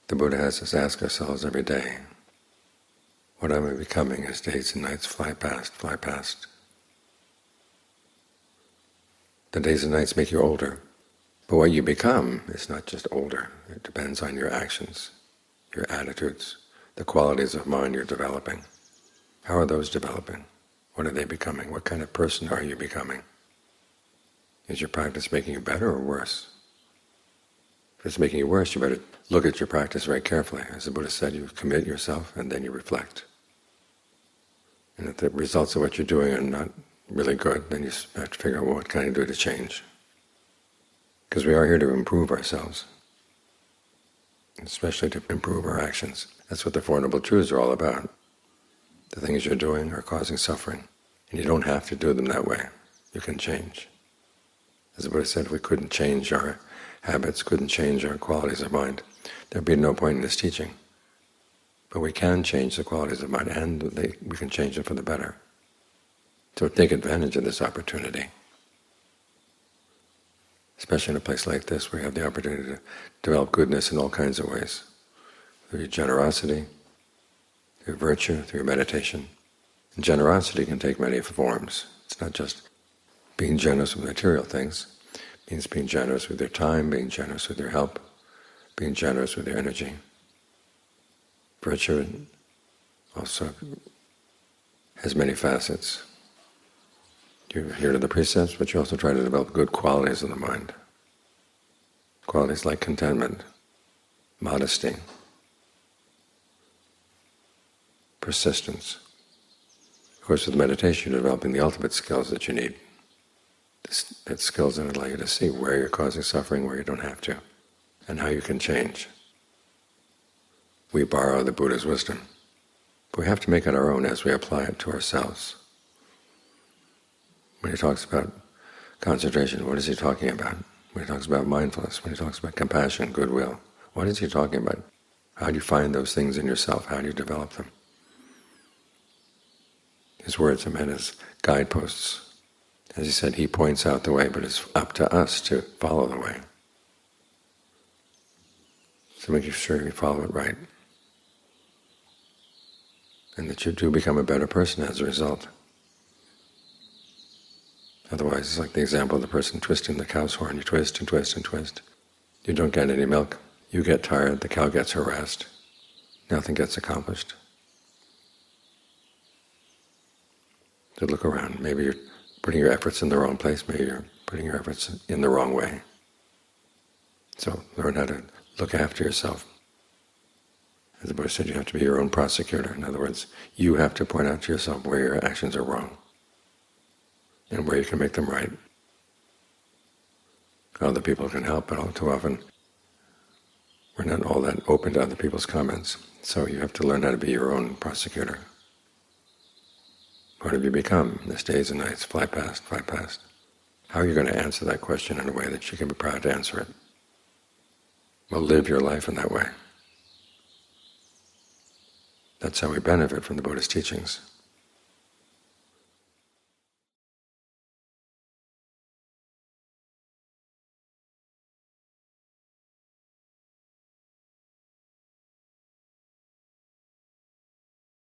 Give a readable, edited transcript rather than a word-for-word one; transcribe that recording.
The Buddha has us ask ourselves every day, what am I becoming as days and nights fly past, fly past? The days and nights make you older, but what you become is not just older. It depends on your actions, your attitudes, the qualities of mind you're developing. How are those developing? What are they becoming? What kind of person are you becoming? Is your practice making you better or worse? If it's making you worse, you better look at your practice very carefully. As the Buddha said, you commit yourself and then you reflect. And if the results of what you're doing are not really good, then you have to figure out, well, what can I do to change? Because we are here to improve ourselves, especially to improve our actions. That's what the Four Noble Truths are all about. The things you're doing are causing suffering, and you don't have to do them that way. You can change. As the Buddha said, if we couldn't change our habits, couldn't change our qualities of mind, there'd be no point in this teaching. But we can change the qualities of mind, and we can change them for the better. So take advantage of this opportunity, especially in a place like this where you have the opportunity to develop goodness in all kinds of ways, through your generosity, through virtue, through meditation. And generosity can take many forms. It's not just being generous with material things. It means being generous with your time, being generous with your help, being generous with your energy. Virtue also has many facets. You adhere to the precepts, but you also try to develop good qualities of the mind. Qualities like contentment, modesty, persistence. Of course, with meditation, you're developing the ultimate skills that you need. It's skills that allow you to see where you're causing suffering, where you don't have to, and how you can change. We borrow the Buddha's wisdom, but we have to make it our own as we apply it to ourselves. When he talks about concentration, what is he talking about? When he talks about mindfulness, when he talks about compassion, goodwill, what is he talking about? How do you find those things in yourself? How do you develop them? His words are meant as guideposts. As he said, he points out the way, but it's up to us to follow the way. So make sure you follow it right, and that you do become a better person as a result. Otherwise, it's like the example of the person twisting the cow's horn. You twist and twist and twist. You don't get any milk. You get tired. The cow gets harassed. Nothing gets accomplished. So look around. Maybe you're putting your efforts in the wrong place. Maybe you're putting your efforts in the wrong way. So learn how to look after yourself. As the Buddha said, you have to be your own prosecutor. In other words, you have to point out to yourself where your actions are wrong and where you can make them right. Other people can help, but all too often we're not all that open to other people's comments. So you have to learn how to be your own prosecutor. What have you become? These days and nights fly past, fly past. How are you going to answer that question in a way that you can be proud to answer it? Well, live your life in that way. That's how we benefit from the Buddha's teachings.